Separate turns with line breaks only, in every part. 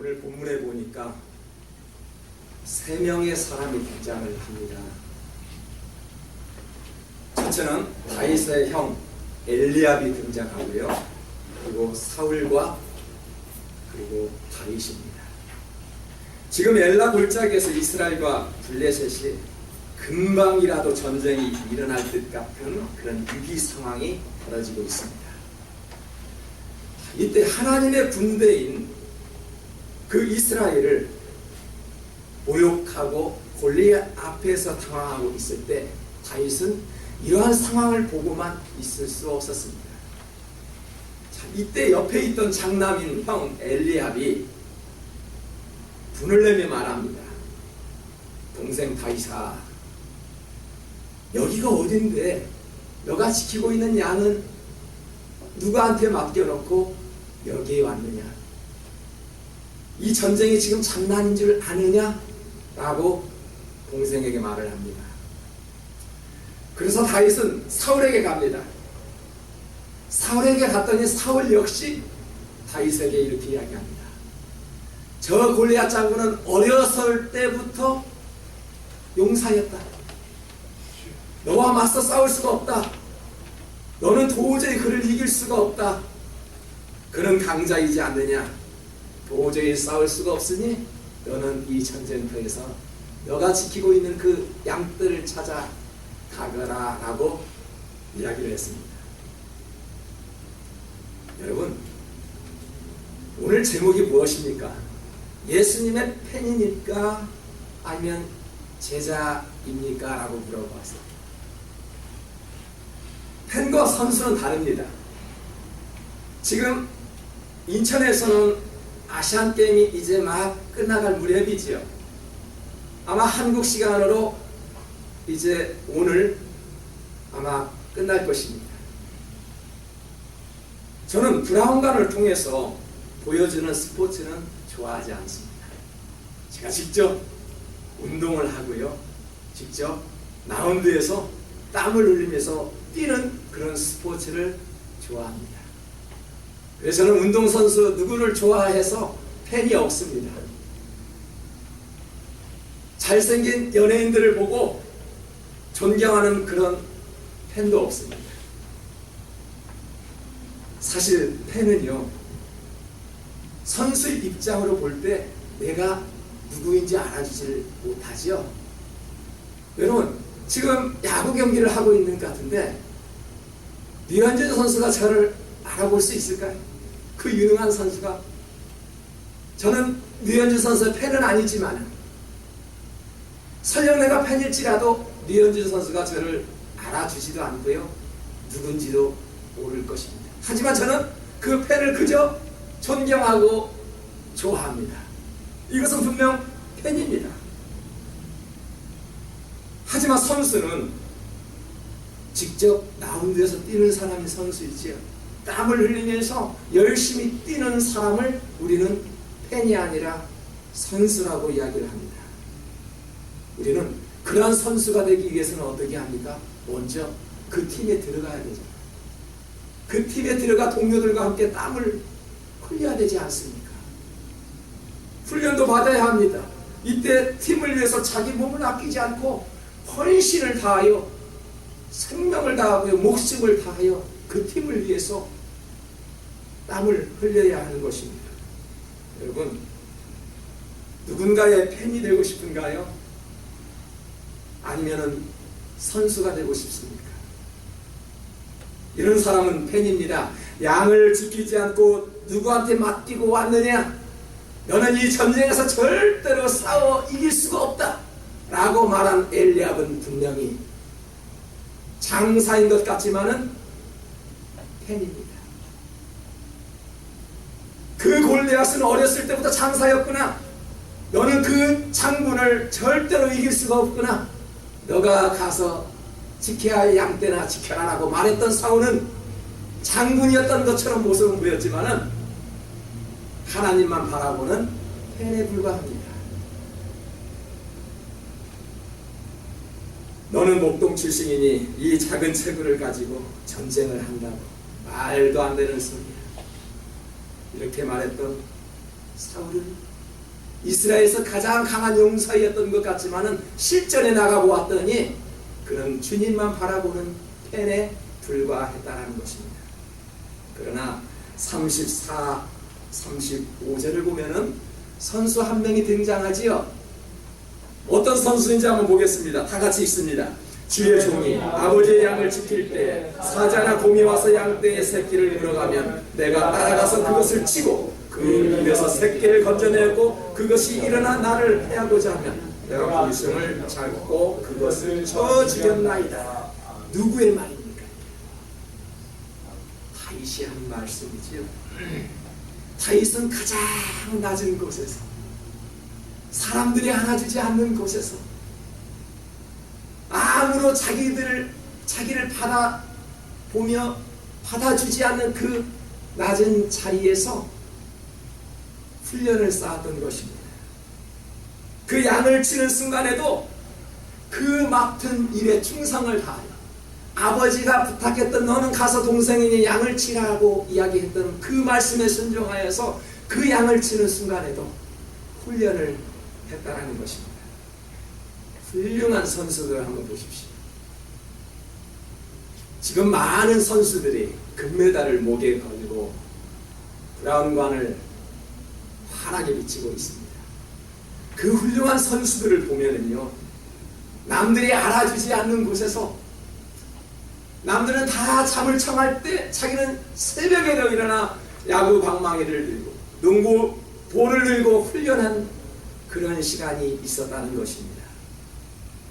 오늘 본문에 보니까 3명의 사람이 등장을 합니다. 첫째는 다윗의 형 엘리압이 등장하고요. 그리고 사울과 그리고 다윗입니다. 지금 엘라 골짜기에서 이스라엘과 블레셋이 금방이라도 전쟁이 일어날 듯 같은 그런 위기 상황이 벌어지고 있습니다. 이때 하나님의 군대인 그 이스라엘을 모욕하고 골리앗 앞에서 당황하고 있을 때 다윗은 이러한 상황을 보고만 있을 수 없었습니다. 자, 이때 옆에 있던 장남인 형 엘리압이 분을 내며 말합니다. 동생 다윗아, 여기가 어딘데 너가 지키고 있는 양은 누구한테 맡겨놓고 여기에 왔느냐? 이 전쟁이 지금 장난인 줄 아느냐? 라고 동생에게 말을 합니다. 그래서 다윗은 사울에게 갑니다. 사울에게 갔더니 사울 역시 다윗에게 이렇게 이야기합니다. 저 골리앗 장군은 어렸을 때부터 용사였다. 너와 맞서 싸울 수가 없다. 너는 도저히 그를 이길 수가 없다. 그는 강자이지 않느냐. 도저히 싸울 수가 없으니 너는 이 전쟁터에서 너가 지키고 있는 그 양떼를 찾아 가거라 라고 이야기를 했습니다. 여러분, 오늘 제목이 무엇입니까? 예수님의 팬입니까? 아니면 제자입니까? 라고 물어봤어요. 팬과 선수는 다릅니다. 지금 인천에서는 아시안게임이 이제 막 끝나갈 무렵이지요. 아마 한국 시간으로 이제 오늘 아마 끝날 것입니다. 저는 브라운관을 통해서 보여주는 스포츠는 좋아하지 않습니다. 제가 직접 운동을 하고요. 직접 라운드에서 땀을 흘리면서 뛰는 그런 스포츠를 좋아합니다. 그래서 저는 운동선수 누구를 좋아해서 팬이 없습니다. 잘생긴 연예인들을 보고 존경하는 그런 팬도 없습니다. 사실 팬은요, 선수의 입장으로 볼 때 내가 누구인지 알아주질 못하죠. 여러분, 지금 야구 경기를 하고 있는 것 같은데 류현진 선수가 저를 알아볼 수 있을까요? 그 유능한 선수가. 저는 류현진 선수의 팬은 아니지만 설령 내가 팬일지라도 류현진 선수가 저를 알아주지도 않고요, 누군지도 모를 것입니다. 하지만 저는 그 팬을 그저 존경하고 좋아합니다. 이것은 분명 팬입니다. 하지만 선수는 직접 라운드에서 뛰는 사람이 선수이지요. 땀을 흘리면서 열심히 뛰는 사람을 우리는 팬이 아니라 선수라고 이야기를 합니다. 우리는 그러한 선수가 되기 위해서는 어떻게 합니까? 먼저 그 팀에 들어가야 되죠. 그 팀에 들어가 동료들과 함께 땀을 흘려야 되지 않습니까? 훈련도 받아야 합니다. 이때 팀을 위해서 자기 몸을 아끼지 않고 헌신을 다하여 생명을 다하고요, 목숨을 다하여 그 팀을 위해서 땀을 흘려야 하는 것입니다. 여러분, 누군가의 팬이 되고 싶은가요? 아니면은 선수가 되고 싶습니까? 이런 사람은 팬입니다. 양을 지키지 않고 누구한테 맡기고 왔느냐? 너는 이 전쟁에서 절대로 싸워 이길 수가 없다 라고 말한 엘리압은 분명히 장사인 것 같지만은 팬입니다. 그 골리앗은 어렸을 때부터 장사였구나. 너는 그 장군을 절대로 이길 수가 없구나. 너가 가서 지켜야 할 양떼나 지켜라 라고 말했던 사울은 장군이었던 것처럼 모습은 보였지만은 하나님만 바라보는 팬에 불과합니다. 너는 목동 출신이니 이 작은 체구를 가지고 전쟁을 한다고. 말도 안 되는 소리야. 이렇게 말했던 사울은 이스라엘에서 가장 강한 용사였던 것 같지만은 실전에 나가보았더니 그는 주님만 바라보는 펜에 불과했다는 것입니다. 그러나 34, 35절을 보면은 선수 한 명이 등장하지요. 어떤 선수인지 한번 보겠습니다. 다 같이 읽습니다. 주의 종이 아버지의 양을 지킬 때 사자나 곰이 와서 양떼의 새끼를 물어가면 내가 따라가서 그것을 치고 그 입에서 새끼를 건져내고 그것이 일어나 나를 해하고자 하면 내가 불승을 잡고 그것을 쳐 죽였나이다. 누구의 말입니까? 다윗이 한 말씀이지요. 다윗은 가장 낮은 곳에서 사람들이 안아주지 않는 곳에서 아무로 자기를 받아보며 받아주지 않는 그 낮은 자리에서 훈련을 쌓았던 것입니다. 그 양을 치는 순간에도 그 맡은 일에 충성을 다하여 아버지가 부탁했던 너는 가서 동생이니 양을 치라고 이야기했던 그 말씀에 순종하여서 그 양을 치는 순간에도 훈련을 했다라는 것입니다. 훌륭한 선수들 한번 보십시오. 지금 많은 선수들이 금메달을 목에 걸고 브라운관을 환하게 비치고 있습니다. 그 훌륭한 선수들을 보면은요, 남들이 알아주지 않는 곳에서 남들은 다 잠을 청할 때 자기는 새벽에도 일어나 야구 방망이를 들고 농구 볼을 들고 훈련한 그런 시간이 있었다는 것입니다.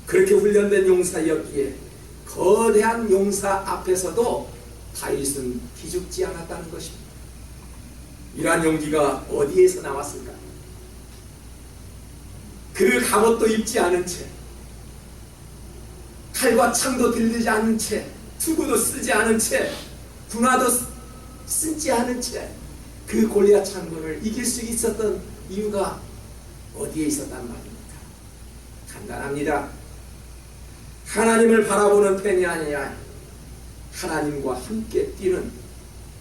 그렇게 훈련된 용사였기에 거대한 용사 앞에서도 다윗은 기죽지 않았다는 것입니다. 이러한 용기가 어디에서 나왔을까? 그 갑옷도 입지 않은 채, 칼과 창도 들리지 않은 채, 투구도 쓰지 않은 채, 군화도 쓰지 않은 채 그 골리앗 장군을 이길 수 있었던 이유가 어디에 있었단 말입니까? 간단합니다. 하나님을 바라보는 팬이 아니라 하나님과 함께 뛰는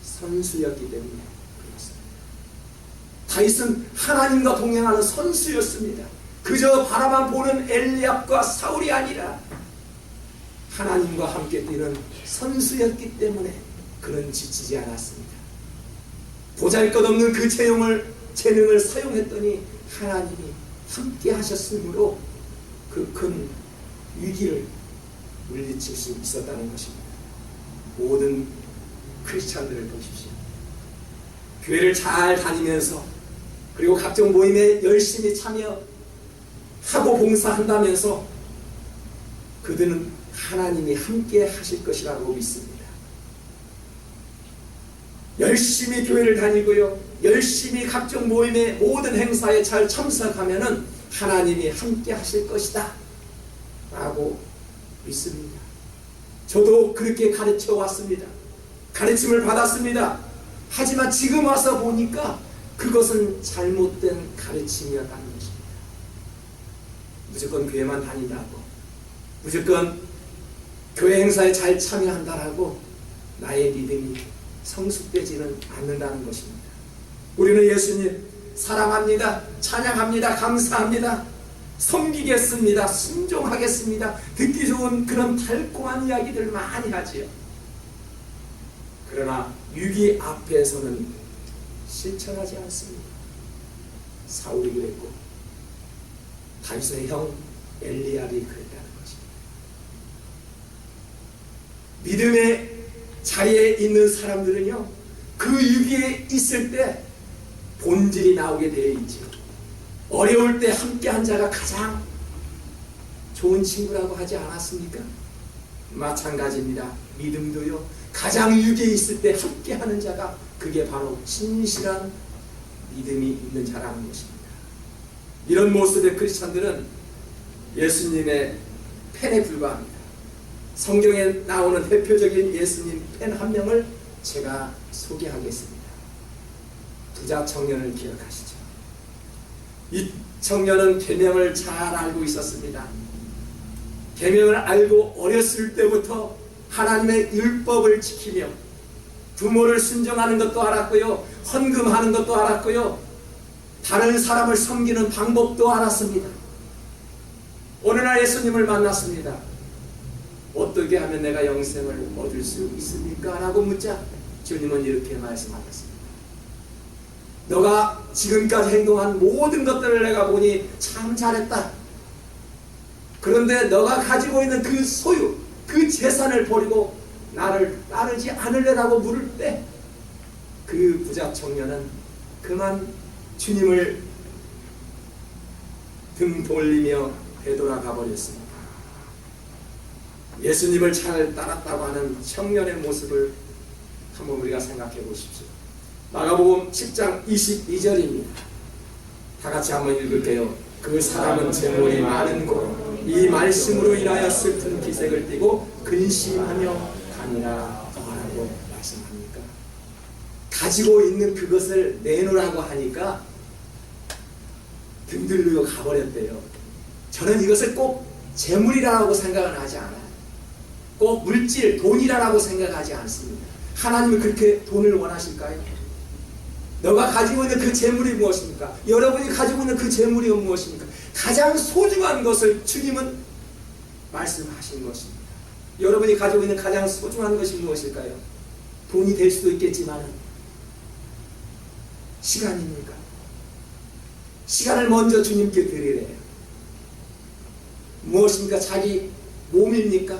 선수였기 때문에 그렇습니다. 다윗은 하나님과 동행하는 선수였습니다. 그저 바라만 보는 엘리압과 사울이 아니라 하나님과 함께 뛰는 선수였기 때문에 그는 지치지 않았습니다. 보잘것없는 그 재능을 사용했더니 하나님이 함께 하셨으므로 그 큰 위기를 물리칠 수 있었다는 것입니다. 모든 크리스찬들을 보십시오. 교회를 잘 다니면서 그리고 각종 모임에 열심히 참여하고 봉사한다면서 그들은 하나님이 함께 하실 것이라고 믿습니다. 열심히 교회를 다니고요, 열심히 각종 모임에 모든 행사에 잘 참석하면은 하나님이 함께 하실 것이다 라고 믿습니다. 저도 그렇게 가르쳐 왔습니다. 가르침을 받았습니다. 하지만 지금 와서 보니까 그것은 잘못된 가르침이었다는 것입니다. 무조건 교회만 다닌다고, 무조건 교회 행사에 잘 참여한다라고 나의 믿음이 성숙되지는 않는다는 것입니다. 우리는 예수님 사랑합니다, 찬양합니다, 감사합니다, 섬기겠습니다, 순종하겠습니다, 듣기 좋은 그런 달콤한 이야기들 많이 하지요. 그러나 위기 앞에서는 실천하지 않습니다. 사울이 그랬고 다윗의 형 엘리압이 그랬다는 것입니다. 믿음의 자리에 있는 사람들은요, 그 위기에 있을 때 본질이 나오게 되어 있지요. 어려울 때 함께한 자가 가장 좋은 친구라고 하지 않았습니까? 마찬가지입니다. 믿음도요, 가장 위기에 있을 때 함께하는 자가 그게 바로 진실한 믿음이 있는 자라는 것입니다. 이런 모습의 크리스찬들은 예수님의 팬에 불과합니다. 성경에 나오는 대표적인 예수님 팬 한 명을 제가 소개하겠습니다. 부자 청년을 기억하시죠? 이 청년은 계명을 잘 알고 있었습니다. 계명을 알고 어렸을 때부터 하나님의 율법을 지키며 부모를 순종하는 것도 알았고요, 헌금하는 것도 알았고요, 다른 사람을 섬기는 방법도 알았습니다. 어느 날 예수님을 만났습니다. 어떻게 하면 내가 영생을 얻을 수 있습니까? 라고 묻자 주님은 이렇게 말씀하셨습니다. 너가 지금까지 행동한 모든 것들을 내가 보니 참 잘했다. 그런데 너가 가지고 있는 그 소유, 그 재산을 버리고 나를 따르지 않을래라고 물을 때 그 부자 청년은 그만 주님을 등 돌리며 되돌아가 버렸습니다. 예수님을 잘 따랐다고 하는 청년의 모습을 한번 우리가 생각해 보십시오. 마가복음 10장 22절입니다. 다 같이 한번 읽을게요. 그 사람은 재물이 많은 고로 이 말씀으로 인하여 슬픈 기색을 띠고 근심하며 가니라 라고 말씀합니까? 가지고 있는 그것을 내놓으라고 하니까 등 들고 가버렸대요. 저는 이것을 꼭 재물이라고 생각은 하지 않아요. 꼭 물질, 돈이라고 생각하지 않습니다. 하나님은 그렇게 돈을 원하실까요? 너가 가지고 있는 그 재물이 무엇입니까? 여러분이 가지고 있는 그 재물이 무엇입니까? 가장 소중한 것을 주님은 말씀하신 것입니다. 여러분이 가지고 있는 가장 소중한 것이 무엇일까요? 돈이 될 수도 있겠지만 시간입니까? 시간을 먼저 주님께 드리래요. 무엇입니까? 자기 몸입니까?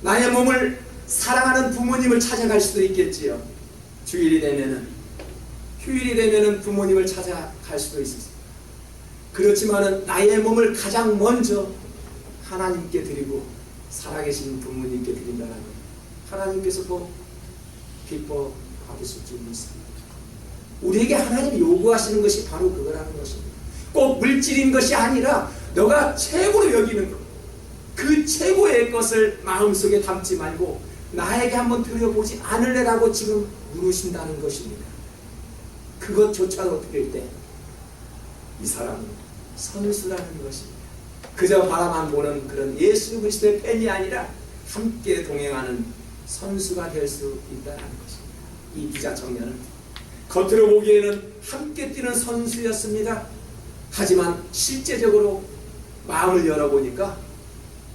나의 몸을 사랑하는 부모님을 찾아갈 수도 있겠지요. 주일이 되면은, 휴일이 되면은 부모님을 찾아갈 수도 있습니다. 그렇지만은 나의 몸을 가장 먼저 하나님께 드리고 살아계신 부모님께 드린다는 것, 하나님께서도 기뻐 받으실 줄 믿습니다. 우리에게 하나님이 요구하시는 것이 바로 그거라는 것입니다. 꼭 물질인 것이 아니라 너가 최고로 여기는 것, 그 최고의 것을 마음속에 담지 말고 나에게 한번 드려보지 않을래라고 지금 물으신다는 것입니다. 그것조차도 드릴 때 이 사람은 선수라는 것입니다. 그저 바라만 보는 그런 예수 그리스도의 팬이 아니라 함께 동행하는 선수가 될 수 있다는 것입니다. 이 부자 청년은 겉으로 보기에는 함께 뛰는 선수였습니다. 하지만 실제적으로 마음을 열어보니까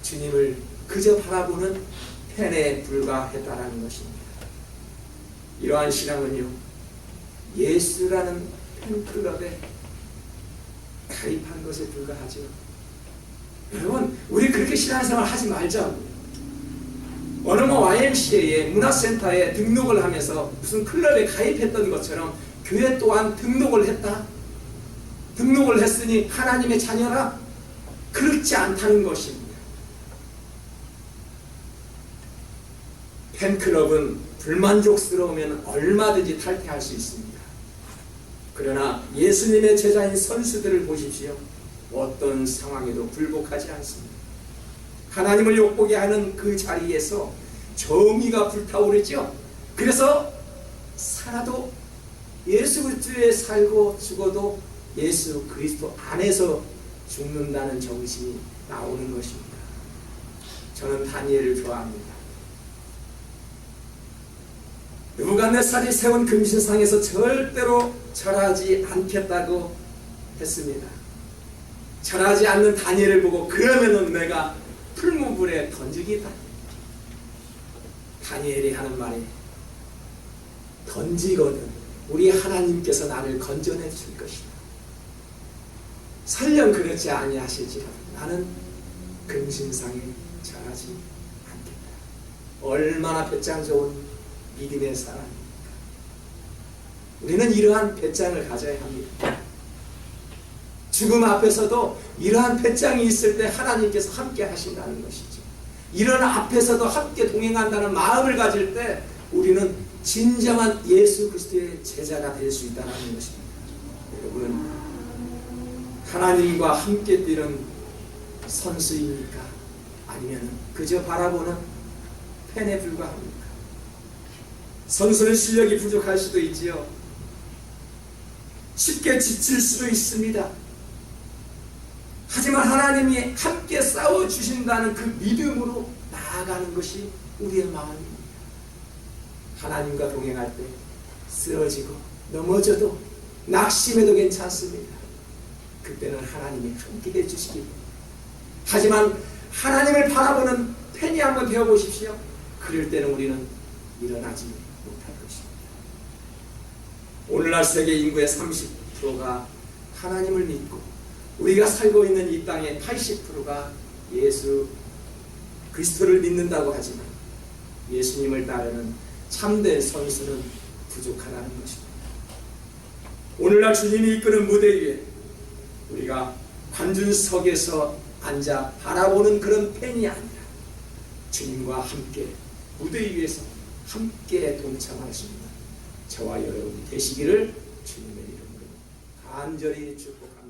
주님을 그저 바라보는 팬에 불과했다는 것입니다. 이러한 신앙은요, 예수라는 팬클럽에 가입한 것에 불과하죠. 여러분, 우리 그렇게 신앙생활 하지 말자. 어느 YMCA에 문화센터에 등록을 하면서 무슨 클럽에 가입했던 것처럼 교회 또한 등록을 했다. 등록을 했으니 하나님의 자녀라? 그렇지 않다는 것입니다. 팬클럽은 불만족스러우면 얼마든지 탈퇴할 수 있습니다. 그러나 예수님의 제자인 선수들을 보십시오. 어떤 상황에도 굴복하지 않습니다. 하나님을 욕보게 하는 그 자리에서 정의가 불타오르죠. 그래서 살아도 예수 그리스도에 살고 죽어도 예수 그리스도 안에서 죽는다는 정신이 나오는 것입니다. 저는 다니엘을 좋아합니다. 느부갓네살이 세운 금신상에서 절대로 절하지 않겠다고 했습니다. 절하지 않는 다니엘을 보고 그러면은 내가 풀무불에 던지기다. 다니엘이 하는 말이 던지거든 우리 하나님께서 나를 건져내 줄 것이다. 설령 그렇지 아니하실지라도 나는 금신상에 절하지 않겠다. 얼마나 배짱 좋은 믿음의 사람입니까? 우리는 이러한 배짱을 가져야 합니다. 죽음 앞에서도 이러한 배짱이 있을 때 하나님께서 함께 하신다는 것이죠. 이런 앞에서도 함께 동행한다는 마음을 가질 때 우리는 진정한 예수 그리스도의 제자가 될 수 있다는 것입니다. 여러분, 하나님과 함께 뛰는 선수입니까? 아니면 그저 바라보는 팬에 불과합니까? 선수는 실력이 부족할 수도 있지요. 쉽게 지칠 수도 있습니다. 하지만 하나님이 함께 싸워주신다는 그 믿음으로 나아가는 것이 우리의 마음입니다. 하나님과 동행할 때 쓰러지고 넘어져도 낙심해도 괜찮습니다. 그때는 하나님이 함께 해주시기. 하지만 하나님을 바라보는 팬이 한번 되어보십시오. 그럴 때는 우리는 일어나지 못할 것입니다. 오늘날 세계 인구의 30%가 하나님을 믿고 우리가 살고 있는 이 땅의 80%가 예수 그리스도를 믿는다고 하지만 예수님을 따르는 참된 선수는 부족하다는 것입니다. 오늘날 주님이 이끄는 무대 위에 우리가 관중석에서 앉아 바라보는 그런 팬이 아니라 주님과 함께 무대 위에서 함께 동참할 수 있는 저와 여러분이 되시기를 주님의 이름으로 간절히 축복합니다.